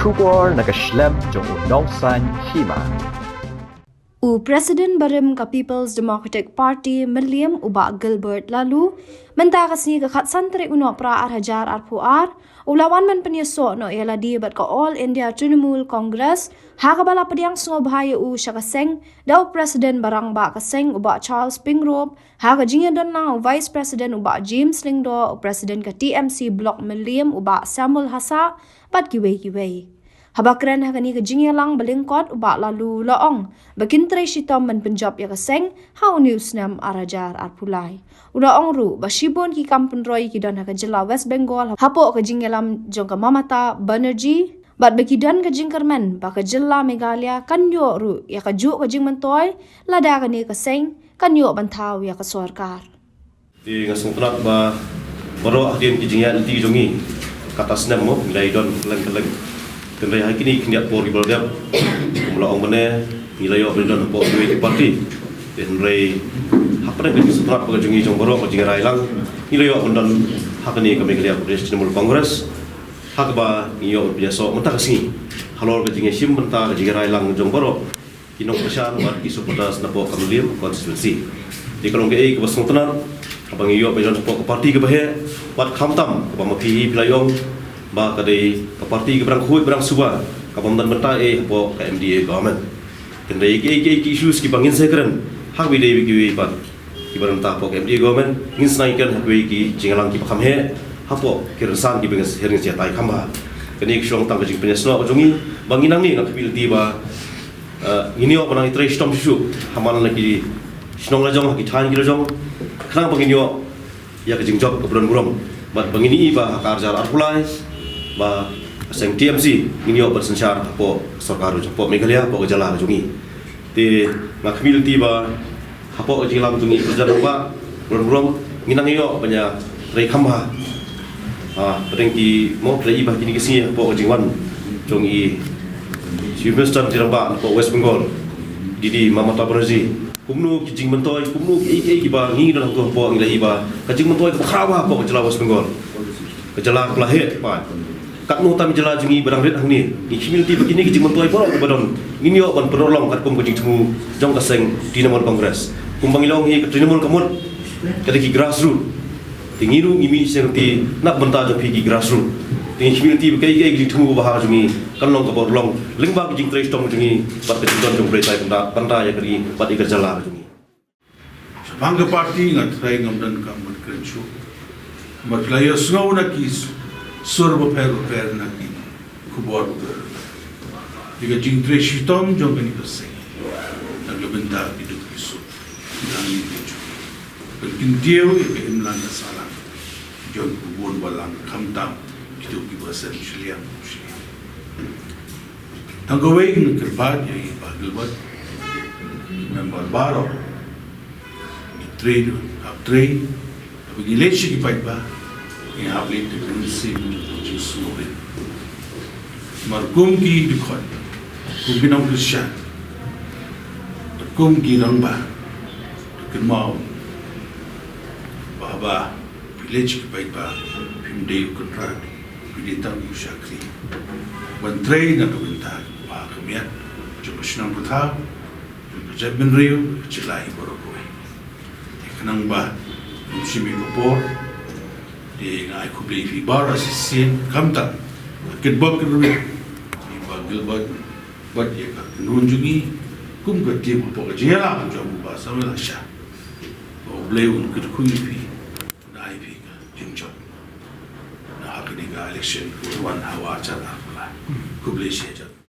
Kubor nakaslem jong unongsan hima. Presiden Barim ka People's Democratic Party William Uba Gilbert lalu mentakas ni kakat santri uno pra hajar arpuar ulawan man penyeso no ialah di bat ka All India Trinamool Congress hakabala pediang sungo bahaya siya kaseng daw Presiden barang ba kaseng uba Charles Pingrop haka jingya don lang Vice President uba James Lingdo Presiden ka TMC Block William uba Samuel Hasa bat giwei Habakran hakani ka jingya lang balingkot uba lalu laong bagintre sitom man Punjab ya kaseng hau news nam arajar arpulai ulaong ru basibon ki kampun roy ki don haka jela West Bengal hapo ka jingya lam jong ka Mamata Banerjee bat bakidan ka jingkerman ba ka jela Meghalaya kanyo ru ya ka ju ka jing mantoy lada ka ni kaseng kanyo bantaw ya ka sarkar di ngasung tnak ba baro adien ki jingya ti jongi katas nam mo nilai don keleng Kendai hari kini kini apor di bawah mula orang mana nilai orang berdon apor di parti dan ray apa yang kita sebut pada jungi jong borok jing rai lang nilai orang berdon hak ni kami kelihatan British Trinamool Congress hak ba nilai biasa mentah kesini halor ke jing sim mentah jing rai lang jong borok kinong pesan buat isu pedas napok kami konstitusi di kalau ke kebasung tenar abang nilai berdon apor ke parti ke bahaya buat kamtam ke pamapi pelayong ba kadai ke parti ke berang khuit berang suba ke pemdan benta po ke MDA government kendai ke issues ki bangin sekren hak bi dei ki pat ki berang ta po ke MDA government ngin snaikan hak bi ki jingalang ki pakam he hapo kirsan ki bengas hering sia tai khamba keni ki shong tang ke jing penyesno jongi banginang ni nak bil di ba ini op nang itre stom shu haman lagi snong lajong ki than ki lajong khang banginyo ya ke jing job ke buron bat bangini ba karjar arpulai ba aseng TMC ini op bersensar po sarkar po Meghalaya po jala jungi te ngakmil ti ba hapo jilam jungi berjalan ba buron nginang yo banya rei khamba pedeng ki mo rei ba kini kisi po jingwan jungi University diramba po West Bengal didi Mamata Banerjee kumnu kijing mentoy kumnu ki ba ngi dalam tu po ngi ba kijing mentoy ko khawa po jala West Bengal kejala kelahet pa kat nu tam jela jungi barang red hang ni humility begini kijing mentoy borok badon ngini yo ban penolong kat kum kijing temu jong kaseng Trinamool Congress kumbang ilong hi Trinamool kamut kadaki grassroots tingiru ngimi serti nak benta jong pigi grassroots ting humility bekai kijing temu bahar jungi kanong ka borlong lingba kijing tres tong jungi pat kijing don jong pretai benda ya kari pat iker jala jungi bangga parti ngat trai ngamdan kam mat krenchu mat laya sngau na kis surba per na ki kubor diga jing tre shitom jong ni kase nag lebenta bidu kisu dan ni bidu penting dia ke imlan salam jong kubon balang khamtam kitu ki basen shliam tangawai ni kerbat ya bagilbat member baro ni trade up trade bagi lechi ki pait ba yang habis terkensi justru markum ki dikon kumbinam Christian kum ki rangba kenmau baba village ki baikba pimde kontrak piditang usyakri bantrei na kabenta ba kamiat jobsnam kutha jabin rio cilai borokoi kanang ba simi popor di ngai kubli fi bara sin kamta kitbak rubi di bagil bat ye ka nunjugi kum ka ti po ka jela jo ba samela sha o bleun kit kui fi nai fi ka jinjo na hakini ga election wan hawa cha kubli she